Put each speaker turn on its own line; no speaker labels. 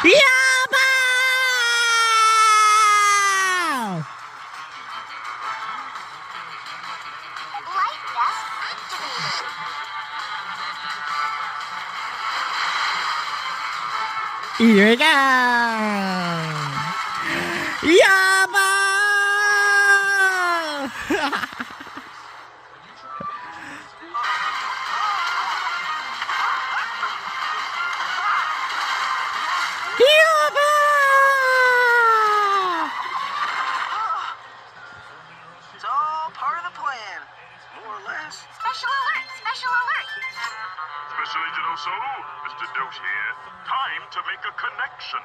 Yaba!
Light vest activated.
Here we go! Yaba! Yaba!
It's all part of the plan, more or less.
Special alert! Special alert!
Special Agent Oso, Mr. Doge here. Time to make a connection.